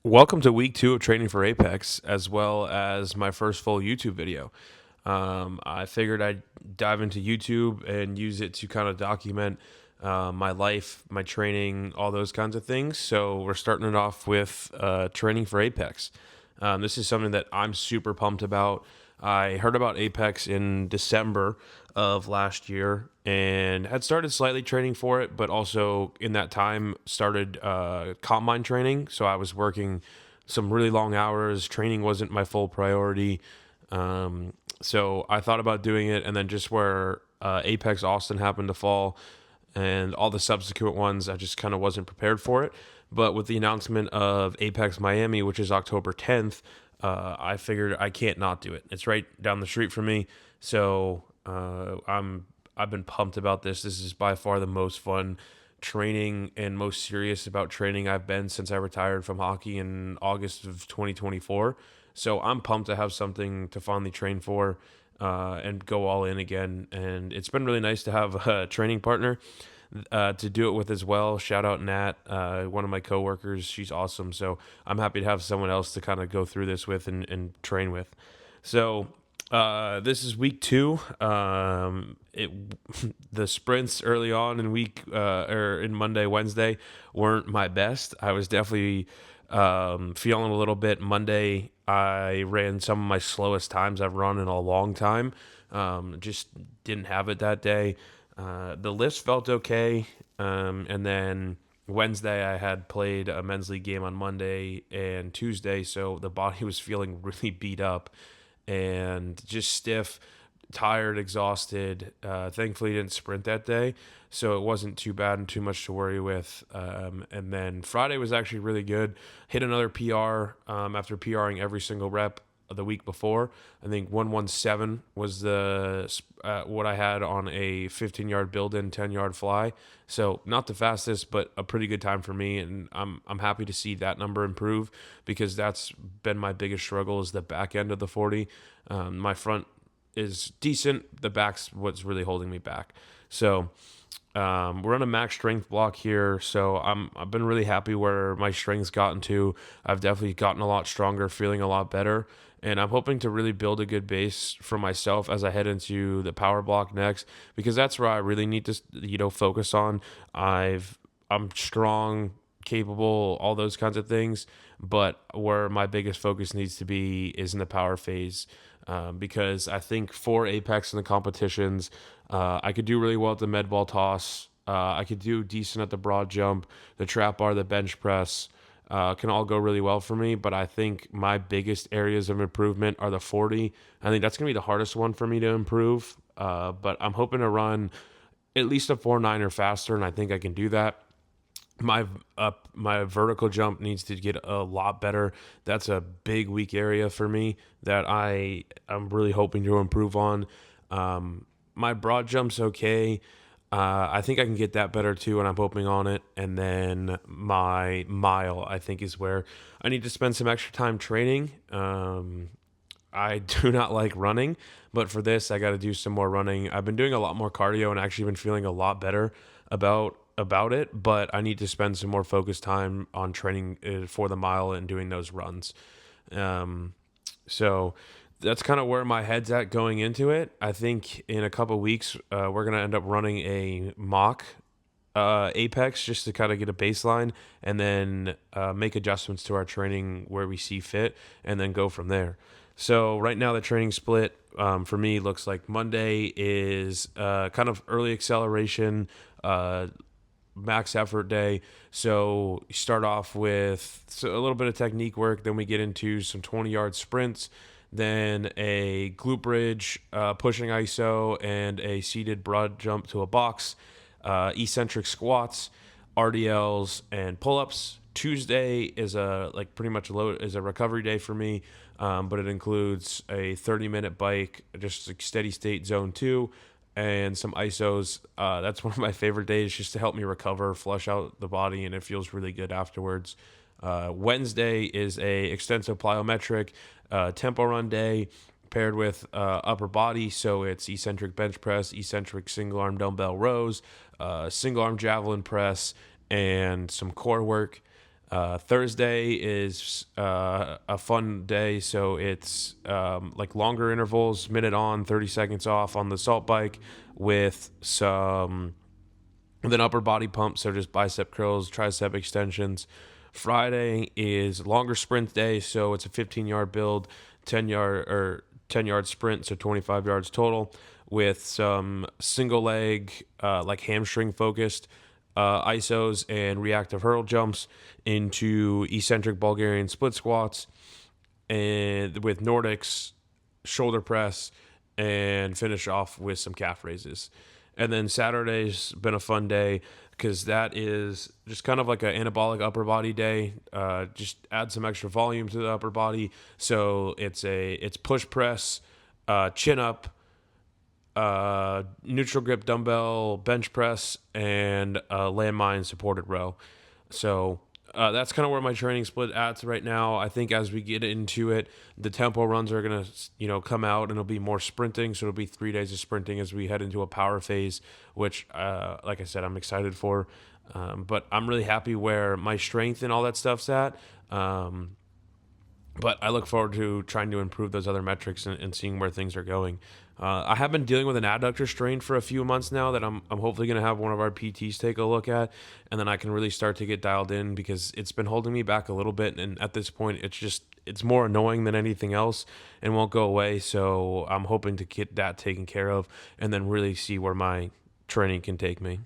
Welcome to week 2 of training for Apex, as well as my first full YouTube video. I figured I'd dive into YouTube and use it to kind of document my life, my training, all those kinds of things. So we're starting it off with training for Apex. This is something that I'm super pumped about. I heard about Apex in December of last year and had started slightly training for it, but also in that time started combine training. So I was working some really long hours. Training wasn't my full priority. So I thought about doing it, and then just where Apex Austin happened to fall and all the subsequent ones, I just kind of wasn't prepared for it. But with the announcement of Apex Miami, which is October 10th, I figured I can't not do it. It's right down the street from me, so I've been pumped about this. This is by far the most fun training and most serious about training I've been since I retired from hockey in August of 2024. So I'm pumped to have something to finally train for and go all in again. And it's been really nice to have a training partner to do it with as well. Shout out Nat, one of my coworkers. She's awesome. So I'm happy to have someone else to kind of go through this with and train with. So this is week 2. The sprints early on in week or in Monday, Wednesday weren't my best. I was definitely feeling a little bit. Monday, I ran some of my slowest times I've run in a long time. Just didn't have it that day. The lifts felt okay, and then Wednesday I had played a men's league game on Monday and Tuesday, so the body was feeling really beat up and just stiff, tired, exhausted. Thankfully, didn't sprint that day, so it wasn't too bad and too much to worry with. And then Friday was actually really good. Hit another PR after PRing every single rep the week before. I think 117 was the what I had on a 15-yard build-in, 10-yard fly. So not the fastest, but a pretty good time for me, and I'm happy to see that number improve because that's been my biggest struggle is the back end of the 40. My front is decent. The back's what's really holding me back. So we're on a max strength block here, so I've been really happy where my strength's gotten to. I've definitely gotten a lot stronger, feeling a lot better, and I'm hoping to really build a good base for myself as I head into the power block next, because that's where I really need to focus on. I'm strong, capable, all those kinds of things, but where my biggest focus needs to be is in the power phase. Because I think for Apex in the competitions, I could do really well at the med ball toss. I could do decent at the broad jump, the trap bar, the bench press. Can all go really well for me, but I think my biggest areas of improvement are the 40. I think that's going to be the hardest one for me to improve, but I'm hoping to run at least a 4.9 or faster, and I think I can do that. My vertical jump needs to get a lot better. That's a big weak area for me that I'm really hoping to improve on. My broad jump's okay. I think I can get that better too, and I'm hoping on it. And then my mile, I think, is where I need to spend some extra time training. I do not like running, but for this, I got to do some more running. I've been doing a lot more cardio and actually been feeling a lot better about it, but I need to spend some more focused time on training for the mile and doing those runs. So that's kind of where my head's at going into it. I think in a couple weeks, we're going to end up running a mock Apex just to kind of get a baseline and then make adjustments to our training where we see fit and then go from there. So right now the training split for me looks like Monday is kind of early acceleration, max effort day. So you start off with a little bit of technique work, then we get into some 20-yard sprints, then a glute bridge, pushing ISO, and a seated broad jump to a box, eccentric squats, RDLs, and pull-ups. Tuesday is pretty much is a recovery day for me, but it includes a 30-minute bike, just like steady state zone 2, and some ISOs. That's one of my favorite days just to help me recover, flush out the body, and it feels really good afterwards. Wednesday is a extensive plyometric tempo run day paired with upper body. So it's eccentric bench press, eccentric single arm dumbbell rows, single arm javelin press, and some core work. Thursday is a fun day, so it's like longer intervals, minute on, 30 seconds off on the salt bike with some then upper body pumps, so just bicep curls, tricep extensions. Friday is longer sprint day, so it's a 15-yard build, 10-yard sprint, so 25 yards total, with some single leg, like hamstring focused isos and reactive hurdle jumps into eccentric Bulgarian split squats, and with Nordics, shoulder press, and finish off with some calf raises. And then Saturday's been a fun day because that is just kind of like an anabolic upper body day. Just add some extra volume to the upper body. So it's push press, chin up, neutral grip dumbbell bench press, and landmine supported row. So that's kind of where my training split at right now. I think as we get into it, the tempo runs are gonna come out, and it'll be more sprinting. So it'll be 3 days of sprinting as we head into a power phase, which, like I said, I'm excited for. But I'm really happy where my strength and all that stuff's at. But I look forward to trying to improve those other metrics and seeing where things are going. I have been dealing with an adductor strain for a few months now that I'm hopefully going to have one of our PTs take a look at, and then I can really start to get dialed in because it's been holding me back a little bit, and at this point it's more annoying than anything else and won't go away. So I'm hoping to get that taken care of and then really see where my training can take me.